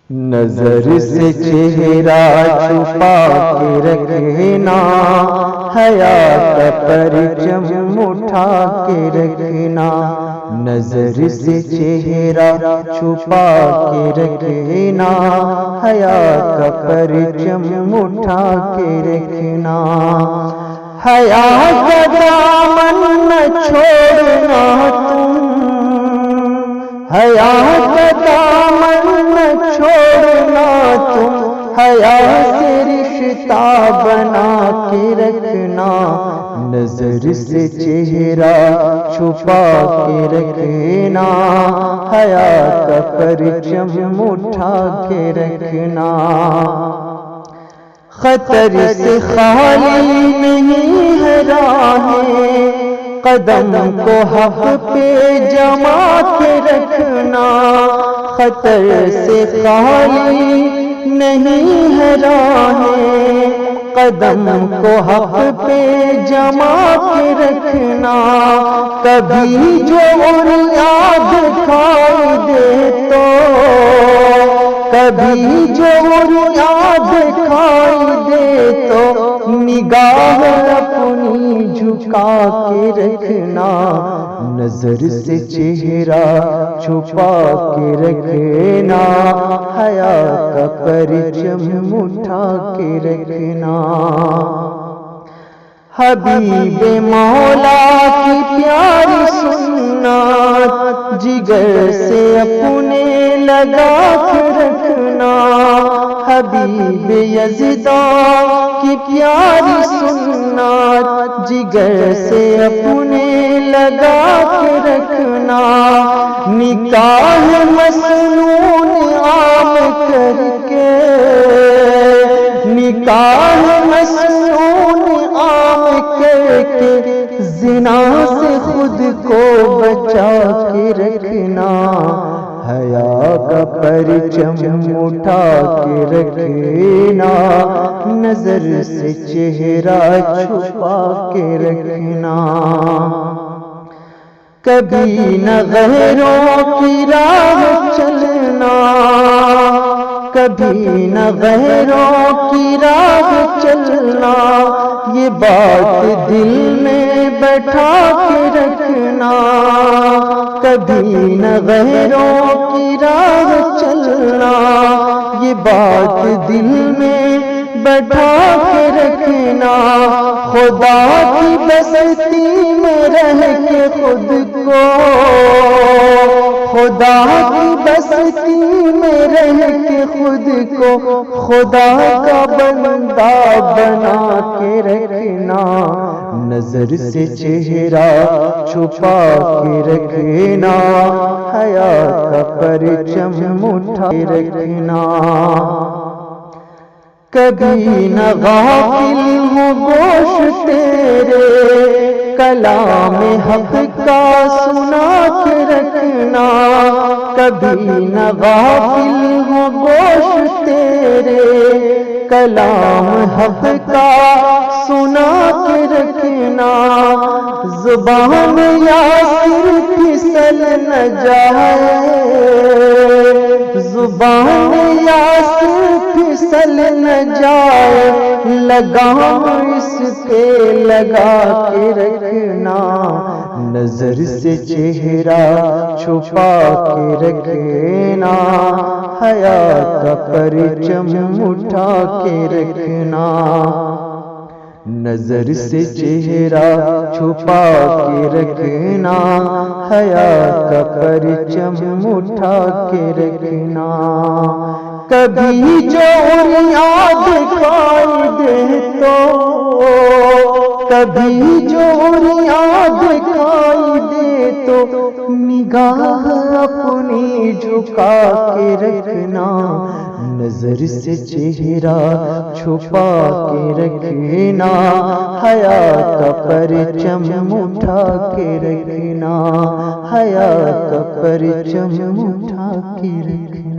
نظر سے چہرہ چھپا کے رکھنا، حیا کا پرچم اٹھا کے رکھنا۔ نظر سے چہرہ چھپا کے رکھنا، حیا کا پرچم اٹھا کے رکھنا۔ حیا کا دامن نہ چھوڑنا تم، حیا کا دامن نہ چھوڑنا تم، حیا سے رشتہ بنا کے رکھنا۔ نظر سے چہرہ چھپا کے رکھنا، حیا کا پرچم اٹھا کے رکھنا۔ خطر سے خالی نہیں ہے راہیں، قدم کو حق پہ جما کے رکھنا۔ خطر سے خالی نہیں ہے راہیں، قدم کو حق پہ جما کے رکھنا۔ کبھی جو یاد کھائی دے تو، کبھی جو یاد کھائی دے تو، نگاہ اپنی جھکا کے رکھنا۔ نظر سے چہرہ چھپا کے رکھنا، حیا کا پرچم اٹھا کے رکھنا۔ حبیب مولا کی پیاری سنت، جگر سے اپنے لگا کے رکھنا۔ حبیب یزداں کی پیاری سنت، جگر سے اپنے لگا کے رکھنا۔ نکاح مسنون عام کر کے، نکاح مسنون عام کر کے، زنا سے خود کو بچا کے رکھنا۔ حیا کا پرچم اٹھا کے رکھنا، نظر سے چہرہ چھپا کے رکھنا۔ کبھی نہ غیروں کی راہ چلنا، کبھی نہ غیروں کی راہ چلنا، یہ بات دل میں بٹھا کے رکھنا۔ کبھی نہ غیروں کی راہ چلنا، یہ بات دل میں بٹھا کے رکھنا۔ خدا کی بستی میں رہ کے خود کو، خدا کی بستی میں رہ کے خود کو، خدا کا بندہ بنا کے رکھنا۔ نظر سے چہرہ چھپا کے رکھنا، حیا کا پرچم اٹھا کے رکھنا۔ کبھی نہ غافل ہو گوش تیرے، کلام حق کا سنا کے رکھنا۔ کبھی نہ غافل ہو گوش تیرے، کلام حق کا سنا کے رکھنا۔ زبان یاسر پھسل نہ جائے، زبان یاسر پھسل نہ جائے، لگام اس کے لگا کے رکھنا۔ نظر سے چہرہ چھپا کے رکھنا، حیا کا پرچم اٹھا کے رکھنا۔ نظر سے چہرہ چھپا کے رکھنا، حیا کا پرچم اٹھا کے رکھنا۔ کبھی جو یاد کھائی دے تو، کبھی جو یاد کھائی دے تو، نگاہ اپنی جھکا کے رکھنا۔ نظر سے چہرہ چھپا کے رکھنا، حیا کا پرچم اٹھا کے رکھنا، حیا کا پرچم اٹھا کے رکھنا۔